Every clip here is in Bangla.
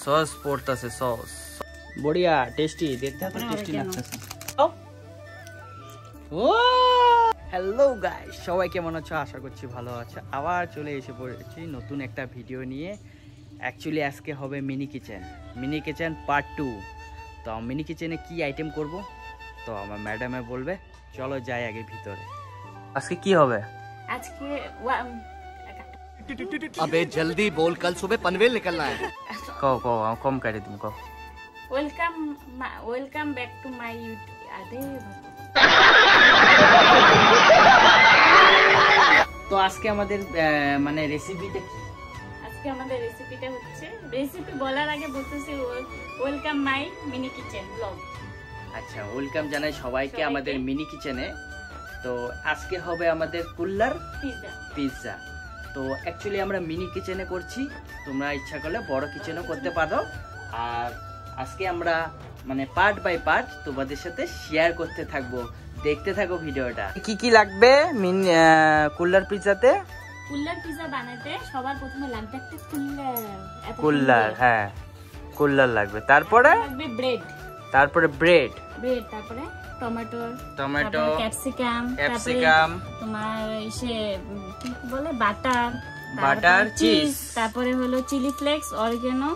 সস পড়তাছে সস বড়িয়া টেস্টি দেখতে তো টেস্টি লাগতেছে ও হ্যালো গাইস সবাই কেমন আছো আশা করছি ভালো আছো আবার চলে এসে পড়েছি নতুন একটা ভিডিও নিয়ে অ্যাকচুয়ালি আজকে হবে মিনি কিচেন পার্ট 2 তো মিনি কিচেনে কি আইটেম করব তো আমার ম্যাডামে বলবে চলো যাই আগে ভিতরে আজকে কি হবে আজকে अबे जल्दी बोल कल सुबह पनवेल निकलना है কও কম করে তুমি কও welcome back to my YouTube তো আজকে আমাদের মানে রেসিপিটা কি আজকে আমাদের রেসিপিটা হচ্ছে রেসিপি বলার আগে বলতেছি welcome my mini kitchen blog আচ্ছা ওয়েলকাম জানাই সবাইকে আমাদের মিনি কিচেনে তো আজকে হবে আমাদের কুল্লার পিৎজা তো অ্যাকচুয়ালি আমরা মিনি কিচেনে করছি তোমরা ইচ্ছা করলে বড় কিচেনও করতে পারো আর আজকে আমরা মানে পার্ট বাই পার্ট তোমাদের সাথে শেয়ার করতে থাকবো দেখতে থাকো ভিডিওটা কি কি লাগবে কুল্লার পিৎজাতে কুল্লার পিৎজা বানাতে সবার প্রথমে লাগবে একটা কুল্লার হ্যাঁ কুল্লার লাগবে তারপরে লাগবে ব্রেড তারপরে ব্রেড তারপরে টমেটো ক্যাপসিকাম তোমার এসে কি বলে বাটার চিজ তারপরে হলো চিলি ফ্লেক্স অরিগানো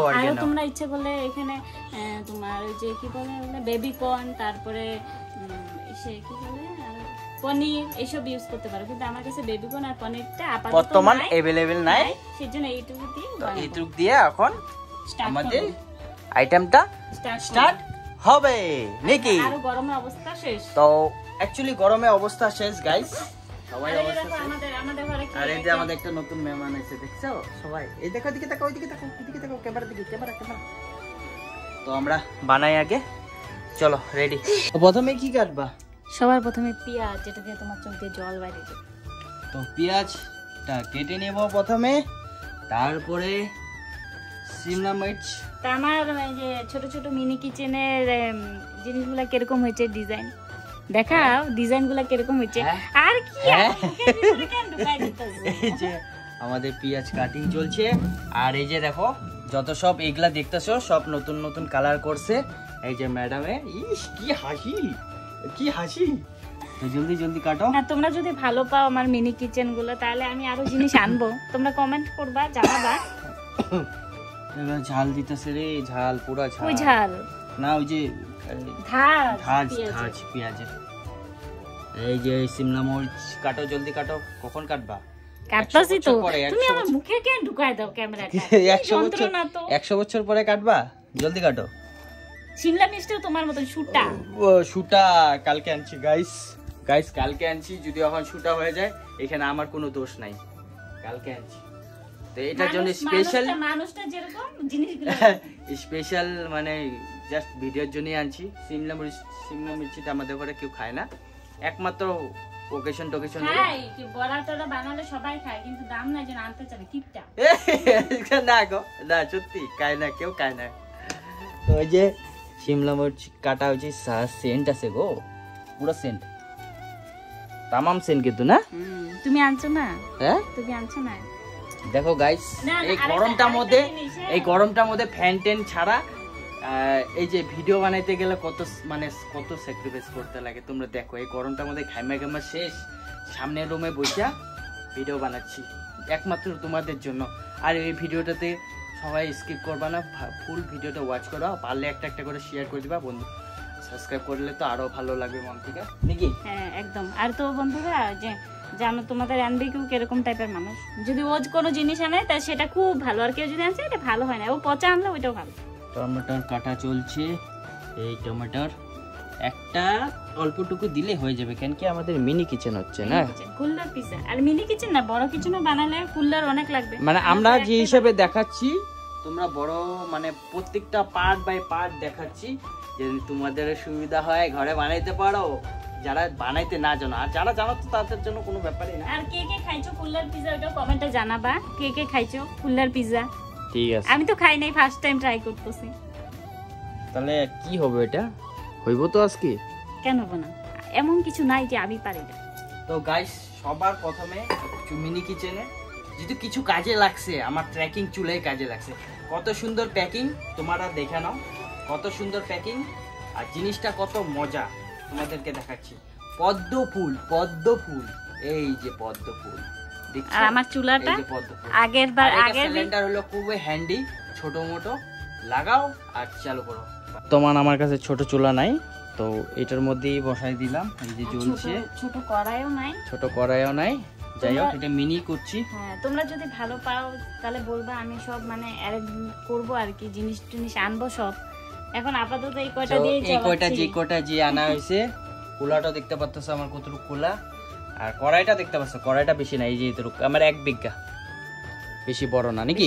আর তোমরা ইচ্ছে করলে এখানে তোমার ওই যে কি বলে বেবি কর্ন তারপরে এসে কি বলে পনির এইসব ইউজ করতে পারো কিন্তু আমার কাছে বেবি কর্ন আর পনিরটা আপাতত বর্তমান अवेलेबल নাই সেজন্য এইটুকু দিয়ে এখন আমাদের আইটেমটা স্টার্ট হবে নাকি আর গরমের অবস্থা শেষ তো অ্যাকচুয়ালি গরমের অবস্থা শেষ গাইস সবাই অবস্থা আমাদের ঘরে কি আর এই যে আমাদের একটা নতুন মেহমান এসেছে দেখছো সবাই এই দেখো এদিকে তাকাও এদিকে তাকাও ক্যামেরা তো আমরা বানাই আগে চলো রেডি তো প্রথমে কি কাটবা সবার প্রথমে পেঁয়াজ যেটা দিয়ে তোমার চোখ দিয়ে জল বাইরে যাবে তো পেঁয়াজটা কেটে নেব প্রথমে তারপরে শিমলা মির্চ আমার এই যে ছোট ছোট মিনি কিচেনের জিনিসগুলো কিরকম হয়েছে ডিজাইন দেখাও ডিজাইনগুলো কিরকম হয়েছে আর কি এই যে আমাদের পেঁয়াজ কাটিং চলছে আর এই যে দেখো যত সব এগুলা দেখতেছো সব নতুন নতুন কালার করছে এই যে ম্যাডামে ইস কি হাসি তো জলদি কাটো না তোমরা যদি ভালো পাও আমার মিনি কিচেন গুলো তাহলে আমি আরো জিনিস আনবো তোমরা কমেন্ট করবা জানাবা এবার ঝাল দিতেছে রে ঝাল পুরা ঝাল ওই ঝাল না ওই যে ধাজ পেঁয়াজের এই যে শিমলা মরিচ কাটো জলদি কাটো কখন কাটবা কাটতাছি তো তুমি আমার মুখে কেন ঢুকায় দাও ক্যামেরাটা 100 বছর পরে কাটবা জলদি কাটো শিমলা মির্চটাও তোমার মতন শুটা কালকে আনছি গাইস কালকে আনছি যদি এখন শুটা হয়ে যায় এখানে আমার কোনো দোষ নাই কালকে আনছি তো এটার জন্য স্পেশাল মানুষটা যেরকম জিনিসগুলো স্পেশাল মানে জাস্ট ভিডিওর জন্যই আনছি শিমলা মির্চিটা আমাদের ঘরে কেউ খায় না একমাত্র ওকেশন খায় কি বড়াটা বানালে সবাই খায় কিন্তু দাম নাই যেন আনতে চায় কিপটা না গো না সত্যি খায় না কেউ খায় না তো ওই যে শিমলা মির্চ কাটা হয়েছে সেন্ট আছে গো পুরো সেন্ট তামাম সেন্ট কিন্তু না তুমি আনছো না হ্যাঁ তুমি আনছো না দেখো গাইস এই গরমটার মধ্যে ফ্যান টেন ছাড়া এই যে ভিডিও বানাইতে গেলে কত স্যাক্রিফাইস করতে লাগে তোমরা দেখো এই গরমটার মধ্যে ঘামা শেষ সামনের রুমে বসে ভিডিও বানাচ্ছি একমাত্র তোমাদের জন্য আর এই ভিডিওটাতে সবাই স্কিপ করবা না ফুল ভিডিওটা ওয়াচ করো পারলে একটা করে শেয়ার করে দিবা বন্ধু সাবস্ক্রাইব করলে তো আরো ভালো লাগবে মন থেকে নাকি হ্যাঁ একদম আর তো বন্ধুরা যে জানো তোমাদের আনবিকু কিরকম টাইপের মানুষ যদি ও কোনো জিনিস আনে তা সেটা খুব ভালো আর কেউ যদি আনছে এটা ভালো হয় না ও পচা আনলে ওইটাও ভালো টমেটোর কাটা চলছে এই টমেটোর একটা অল্পটুকু দিলে হয়ে যাবে কেন কি আমাদের মিনি কিচেন হচ্ছে না কুল্লার পিৎজা আর মিনি কিচেন না বড় কিচেনও বানালে কুল্লার অনেক লাগবে মানে আমরা যে হিসাবে দেখাচ্ছি তোমরা বড় মানে প্রত্যেকটা পার্ট বাই পার্ট দেখাচ্ছি যে তোমাদের সুবিধা হয় ঘরে বানাইতে পারো যারা বানাইতে না জানো আর যারা জানো তো তাদের জন্য কোনো ব্যাপারই না আর কে খাইছো কুল্লার পিৎজা ওটা কমেন্টে জানাবা কে খাইছো কুল্লার পিৎজা ঠিক আছে আমি তো খাই নাই ফার্স্ট টাইম ট্রাই করতেছি তাহলে কি হবে এটা হইব তো আজকে কেন হবে না এমন কিছু নাই যে আমি পারি না তো গাইস সবার প্রথমে মিনি কিচেনে যদি কিছু কাজে লাগছে আমার ট্র্যাকিং চুলাই কাজে লাগছে কত সুন্দর প্যাকিং, তোমরা দেখে নাও কত সুন্দর প্যাকিং, আর জিনিসটা কত মজা তোমাদেরকে দেখাচ্ছি। পদ্ম ফুল, পদ্ম ফুল, এই যে পদ্ম ফুল। আর আমার চুলাটা আগের সিলিন্ডার হলো খুবই হ্যান্ডি, ছোট মোটো লাগাও আর চালু করো। তোমার আমার কাছে ছোট চুলা নাই, তো এটার মধ্যেই বসাই দিলাম। এই যে জ্বলছে, ছোট কড়াইও নাই, ছোট কড়াইও নাই, যাই হোক এটা মিনি করছি। হ্যাঁ, তোমরা যদি ভালো পাও তাহলে বলবা, আমি সব মানে অ্যারেঞ্জ করব আর কি, জিনিস আনবো সব। এখন আপাতত এই কয়টা দিয়ে এই কয়টা যে আনা হয়েছে। কুলাটা দেখতে পাচ্ছ আমার কতটুকু কুলা, আর কড়াইটা দেখতে পাচ্ছ, কড়াইটা বেশি না, এই যে এতটুকু আমার 1 বিঘা, বেশি বড় না নাকি?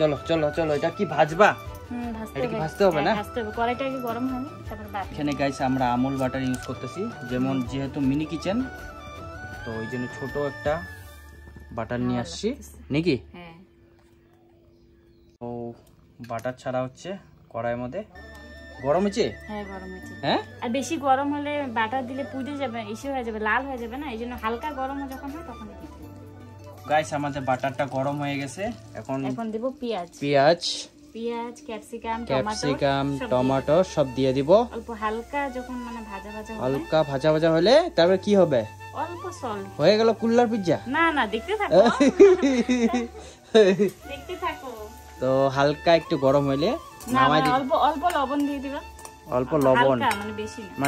চলো চলো চলো, এটা কি ভাজবা? এটা কি ভাজতে হবে না? ভাজতে হবে, কড়াইটা আগে গরম হবে তারপর বাটা। এখানে গাইস আমরা আমুল বাটার ইউজ করতেছি, যেহেতু মিনি কিচেন, তো ওই জন্য ছোট একটা বাটার নিয়ে আসছি নাকি? হ্যাঁ, তো বাটার ছাড়া হচ্ছে কড়াইয়ের মধ্যে। গরম হয়েছে? হ্যাঁ গরম হয়েছে। হ্যাঁ, আর বেশি গরম হলে বাটার দিলে পুড়ে যাবে, ইসে হয়ে যাবে, লাল হয়ে যাবে না, এই জন্য হালকা গরম যখন হয় তখন দিতে হবে। গাইস আমাদের বাটারটা গরম হয়ে গেছে, এখন দেব পেঁয়াজ, ক্যাপসিকাম, টমেটো সব দিয়ে দিব। অল্প হালকা যখন মানে হালকা ভাজা হলে তারপর কি হবে? অল্প সল্ট হয়ে গেল কুল্লার পিজ্জা। না দেখতে থাকো দেখতে থাকো। তো হালকা একটু গরম হইলে নামাই দিই, অল্প লবণ দিয়ে দিবা, অল্প লবণ, মানে বেশি না,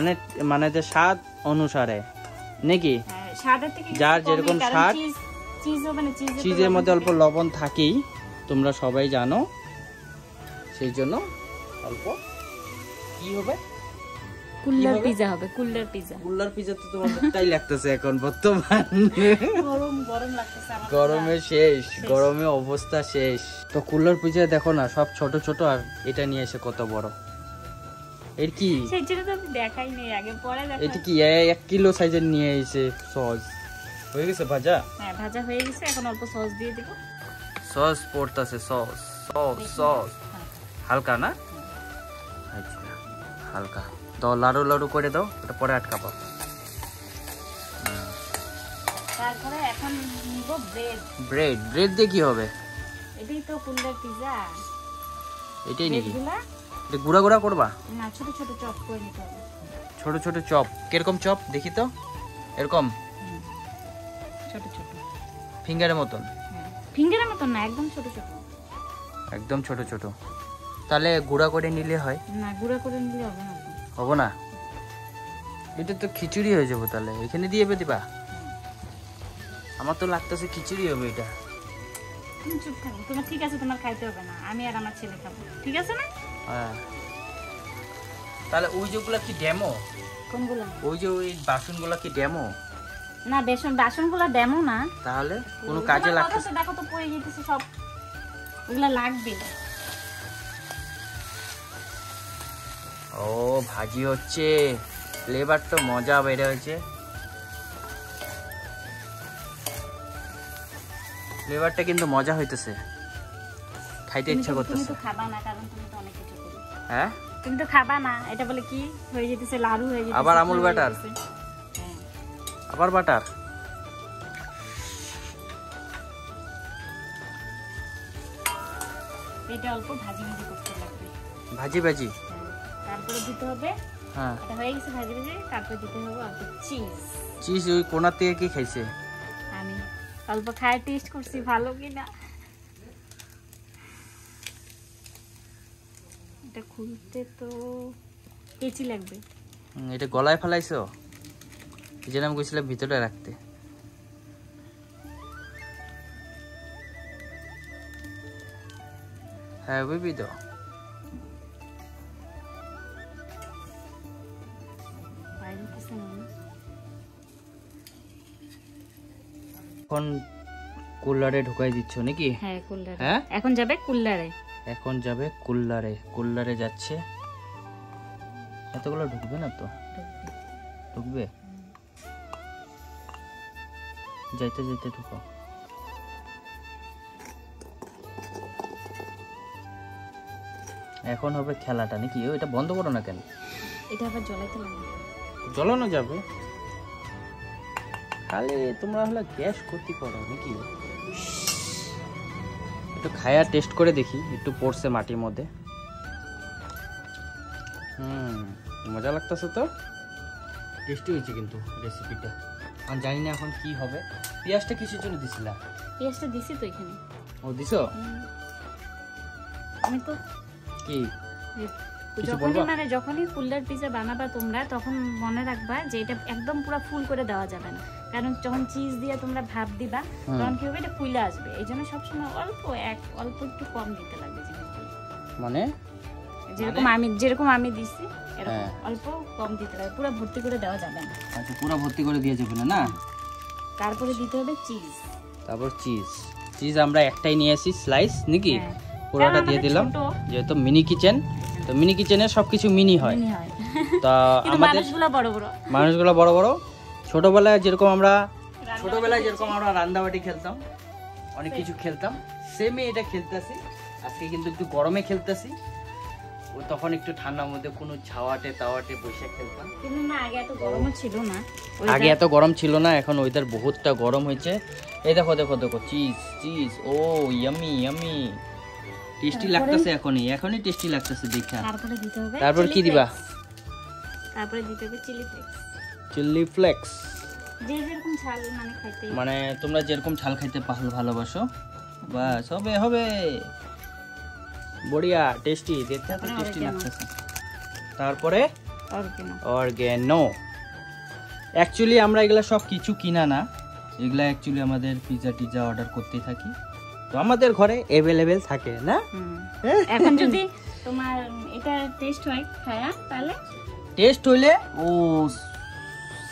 মানে যে স্বাদ অনুসারে নাকি? হ্যাঁ, স্বাদের থেকে যার যেরকম স্বাদ, চিজের মধ্যে অল্প লবণ থাকেই, তোমরা সবাই জানো, সেই জন্য অল্প কি হবে, কুল্লার পিজ্জা হবে, কুল্লার পিজ্জা তো তোমার মুখটাই লাগতেছে এখন বর্তমান, গরম লাগতেছে আমার, গরমে শেষ, গরমে অবস্থা শেষ। তো কুল্লার পিজ্জা দেখো না সব ছোট ছোট, আর এটা নিয়ে এসে কত বড়। এর কি সেটা তো দেখাই নেই আগে, পরে দেখাই। এটা কি 1 কিলো সাইজের নিয়ে এসে সস হয়ে গেছে ভাজা? হ্যাঁ ভাজা হয়ে গেছে, এখন অল্প সস দিয়ে দেব। সস পড়তাছে, সস হালকা না? আচ্ছা হালকা দাও, লাড়ু করে দাও, এটা পরে আটকাবো। তারপরে এখন নিব ব্রেড দিয়ে কি হবে? এটাই তো কুল্লার পিজ্জা, এটাই নাকি? এটা গুঁড়া করবা না, ছোট ছোট চপ করে নিতে হবে। ছোট ছোট চপ? কিরকম চপ দেখি তো? এরকম ছোট ছোট ফিঙ্গারের মতন? ফিঙ্গারের মতন না, একদম ছোট ছোট, একদম ছোট ছোট। তাহলে গুঁড়া করে নিলে হয় না? গুঁড়া করে নিলে হবে না, হবে না, এটা তো খিচুড়ি হয়ে যাবে। তাহলে এখানে দিয়ে দিবা? আমার তো লাগতেছে খিচুড়ি হবে এটা। তুমি চুপ থাকো, তোমার ঠিক আছে, তোমার খাইতে হবে না, আমি আর আমার ছেলে খাবো, ঠিক আছে না? হ্যাঁ, তাহলে ওই যেগুলো কি ডেমো? কোনগুলো? ওই যে ওই বাসনগুলো কি ডেমো? না, বাসনগুলো ডেমো না। তাহলে কোনো কাজে লাগতেছে? দেখো তো পড়ে যেতেছে সব, ওগুলা লাগবে। ও ভাজি হচ্ছে, ফ্লেভার তো মজা বেড়ে হয়েছে, ফ্লেভারটা কিন্তু মজা হইতেছে, খাইতে ইচ্ছা করতেছে। তুমি তো খাবা না, কারণ তুমি তো অনেক কিছু করো। হ্যাঁ, তুমি তো খাবা না, এটা বলে কি হয়ে যেতেছে, লাড়ু হয়ে যেতেছে, আবার আমুল বাটার, আবার বাটার। এটা অল্প ভাজি করতে লাগবে, ভাজি তারপরে দিতে হবে। হ্যাঁ, এটা হয়ে গেছে ভাজি, তারপরে দিতে হবে অল্প চিজ। ওই কোনা থেকে কি খাইছে? আমি অল্প খায় টেস্ট করছি ভালো কিনা। এটা খুলতে তো কেচি লাগবে। এটা গলায় ফেলাইছো? এই জন্য আমি কইছিলাম ভিতরে রাখতে। হ্যাঁ বুঝবি তো। এখন কুলারে ঢুকাই দিচ্ছ নাকি? হ্যাঁ কুলারে। হ্যাঁ এখন যাবে কুলারে, এখন যাবে কুলারে, কুলারে যাচ্ছে। এতগুলো ঢুকবে না তো? ঢুকবে, যাইতে যাইতে ঢুকো। এখন হবে খেলাটা নাকি? এটা বন্ধ করো না কেন? এটা আবার জ্বলাইতে লাগবে। জ্বলানো যাবে, খালি তোমরা হলে গ্যাস ক্ষতি করো নাকি? একটু খায়া টেস্ট করে দেখি, একটু পড়ছে মাটির মধ্যে। মজা লাগতেছে তো, টেস্টি হয়েছে কিন্তু রেসিপিটা। আমি জানি না এখন কি হবে। পেঁয়াজটা কিসের জন্য দিছিলা? পেঁয়াজটা দিছি তো এখানে। ও দিছো? আমি তো কি যখনই ফুলদার পিজা বানাবা তোমরা, তখন মনে রাখবা যে এটা একদম পুরো ফুল করে দেওয়া যাবে না, কারণ যখন চিজ দিয়ে তোমরা ভাপ দিবা তখন কি হবে, এটা ফুলে আসবে। এই জন্য সবসময় অল্প একটু কম দিতে লাগবে জিনিসগুলো। মানে যেরকম আমি দিছি এরকম অল্প কম দিতে লাগবে, পুরো ভর্তি করে দেওয়া যাবে না। আচ্ছা, পুরো ভর্তি করে দিয়ে যাবে না? তারপরে দিতে হবে চিজ। তারপর চিজ আমরা একটাই নিয়ে আসি স্লাইস নাকি, পুরোটা দিয়ে দিলাম। যেহেতু মিনি কিচেন, তো মিনি কিচেনে সবকিছু মিনি হয়। তা আমাদের মানুষগুলো বড় বড়। ছোটবেলায় যেরকম আমরা রান্নাবাটি খেলতাম, অনেক কিছু খেলতাম, সেমই এটা খেলতেছি আজকে, কিন্তু একটু গরমে খেলতেছি। তখন একটু ঠান্ডার মধ্যে কোনো ছাওয়াটে তাওয়াটে বসে খেলতাম, কিন্তু না আগে এত গরমও ছিল না। আগে এত গরম ছিল না, এখন ওয়েদার বহুতটা গরম হয়েছে। এই দেখো দেখো দেখো, চিজ ও ইয়ামি ইয়ামি, টেস্টি লাগতেছে। এখনই টেস্টি লাগতেছে দেখা। তারপরে দিতে হবে, তারপর কি দিবা? তারপরে দিতে হবে চিলি ফ্লেক্স। যে যেরকম ঝাল মানে খাইতে, মানে তোমরা যেরকম ঝাল খাইতে ভালোবাসো, বাস হবে। বড়িয়া টেস্টি, দেখতে তো টেস্টি লাগতেছে। তারপরে অর্গানো। অ্যাকচুয়ালি আমরা এগুলা সব কিছু কিনা না, এগুলা অ্যাকচুয়ালি আমাদের পিজা অর্ডার করতে থাকি, তো আমাদের ঘরে অ্যাভেলেবেল থাকে না। এখন যদি তোমার এটা টেস্ট হয় খায়া, তাহলে টেস্ট হইলে ও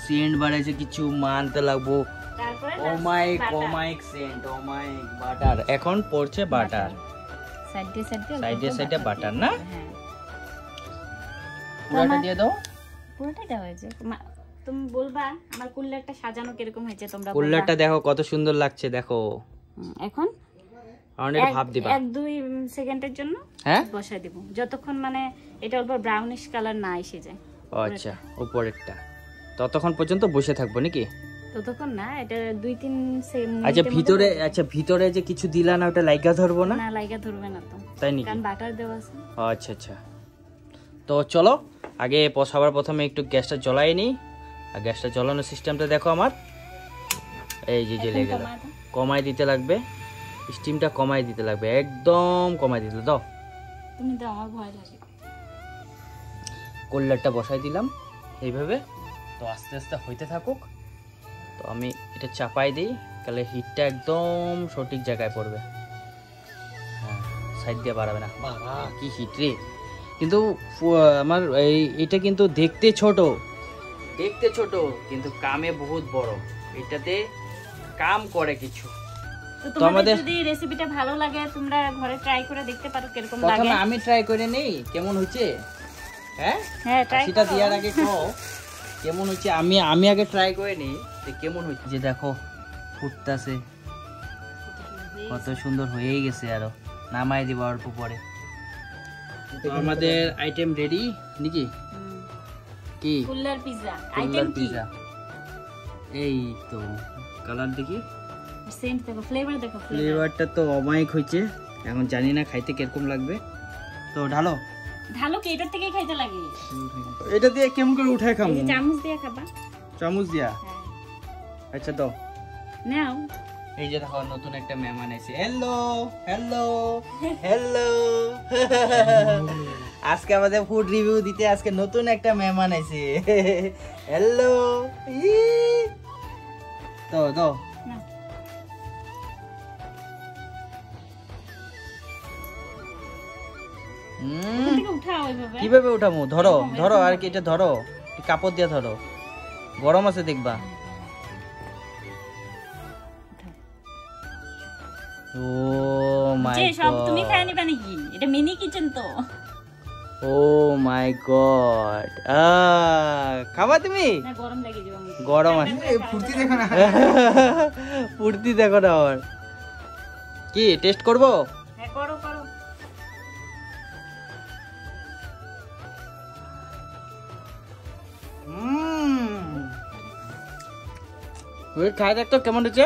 সেন্ট বাড়াইছে, কিছু মানতে লাগবো। ও মাই সেন্ট, ও মাই বাটার। এখন পড়ছে বাটার, সাইডে বাটার না? পুরোটা দিয়ে দাও। পুরোটাই দেওয়া হয়েছে। তুমি বলবা আমার কুল্লারটা সাজানো কিরকম হয়েছে, তোমরা কুল্লারটা দেখো কত সুন্দর লাগছে, দেখো। এখন অনেক ভাব দিবা, 1-2 সেকেন্ডের জন্য বসাই দেব, যতক্ষণ মানে এটা অল্প ব্রাউনিশ কালার না এসে যায়। আচ্ছা, উপরেরটা ততক্ষণ পর্যন্ত বসে থাকবো নাকি? ততক্ষণ না, এটা 2-3 সেকেন্ড। আচ্ছা, ভিতরে যে কিছু দিলা না, ওটা লাইগা ধরবো না? না, লাইগা ধরবে না তো, তাই নাকি? কারণ বাটার দেওয়া আছে। আচ্ছা, তো চলো আগে সবার প্রথমে একটু গ্যাসটা জ্বলাই নিই। আর গ্যাসটা জ্বলানোর সিস্টেমটা দেখো আমার, এই যে জ্বলে গেল। কমাই দিতে লাগবে, স্টিমটা কমাই দিতে লাগবে, একদম কমাই দিতে দাও। তুমি দাও, আমার ভয় লাগে। কুল্লারটা বসাই দিলাম এইভাবে, তো আস্তে আস্তে হইতে থাকুক। তো আমি এটা চাপাই দিই, তাহলে হিটটা একদম সঠিক জায়গায় পড়বে। হ্যাঁ, সাইড দিয়ে বাড়াবে না। বাবা কি হিট রে! কিন্তু আমার এটা কিন্তু দেখতে ছোট, কিন্তু কামে বহুত বড়। এটাতে কাম করে কিছু। তো তোমাদের যদি রেসিপিটা ভালো লাগে, তোমরা ঘরে ট্রাই করে দেখতে পারো কিরকম লাগে। প্রথমে আমি ট্রাই করে নেই কেমন হচ্ছে। হ্যাঁ, সেটা দেওয়ার আগে খাও কেমন হচ্ছে। আমি আগে ট্রাই করে নেই যে কেমন হচ্ছে। যে দেখো ফুটতাছে, কত সুন্দর হয়েই গেছে। আরো নামাই দিব অল্প পরে। তো আমাদের আইটেম রেডি নাকি? কি কুল্লার পিজা আইটেম কি? এই তো কালার দেখি, সেন্ট দেখো, ফ্লেভারটা তো অমায়িক হয়েছে। এখন জানি না খাইতে কিরকম লাগবে। তো ঢালো কি এটা থেকে খাইতে লাগে? এটা দিয়ে কেমন করে উঠায় খাবো? চামচ দিয়ে খাবা। চামচ দিয়া? আচ্ছা দাও, নাও। এই যে দেখো নতুন একটা মেহমান এসে। হ্যালো আজকে আমাদের ফুড রিভিউ দিতে আজকে নতুন একটা মেহমান এসে। হ্যালো, তো দাও। কিভাবে উঠামো? ধরো আর কি, এটা ধরো, কাপড় দিয়ে ধরো, গরম আছে দেখবা। ও মাই গড, সব তুমি খাই নিবা নাকি? এটা মিনি কিচেন তো। ও মাই গড, খাবা তুমি? না, গরম লাগে যে। গরম আছে, ফুর্তি দেখো না। ফুর্তি দেখো না। আর কি টেস্ট করবো? হ্যাঁ, করো। খাই দেখ তো কেমন হচ্ছে।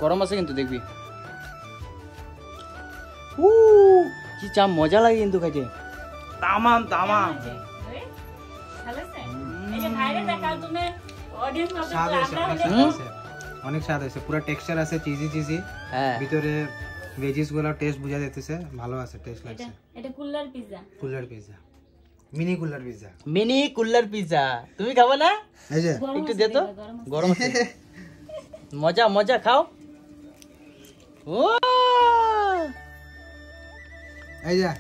গরম আছে কিন্তু দেখবি। কি চা মজা লাগে কিন্তু খাইতে তামাম তামাম অনেক স্বাদ হয়েছে পুরো টেক্সচার আছে চিজি চিজি ভিতরে ভেজিস গুলো টেস্ট বুঝা যাইতেছে ভালো আছে টেস্ট লাগছে এটা cooler pizza mini cooler pizza তুমি খাবে না এই যে একটু দে তো গরম আছে মজা মজা খাও ও এই যে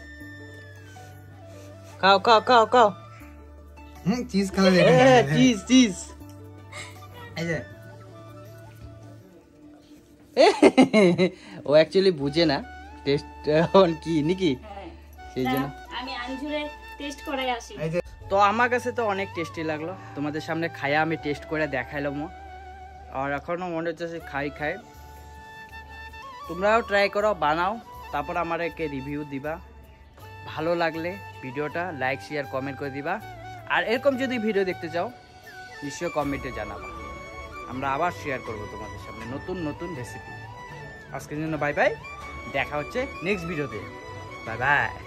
খাও খাও খাও খাও চিজ খালা দে চিজ চিজ এই যে ও অ্যাকচুয়ালি বুঝে না টেস্ট কি নাকি সেই জন্য আমি আঞ্জুরে টেস্ট করাই আসি তো আমার কাছে তো অনেক টেস্টি লাগলো তোমাদের সামনে খায়া আমি টেস্ট করে দেখাইলাম আর এখনো মনে হচ্ছে খাই তোমরাও ট্রাই করো বানাও তারপর আমাদেরকে রিভিউ দিবা ভালো লাগলে ভিডিওটা লাইক শেয়ার কমেন্ট করে দিবা আর এরকম যদি ভিডিও দেখতে চাও নিশ্চয়ই কমেন্টে জানাবা আমরা আবার শেয়ার করব তোমাদের সামনে নতুন নতুন রেসিপি আজকের জন্য বাই বাই দেখা হচ্ছে নেক্সট ভিডিওতে বাই বাই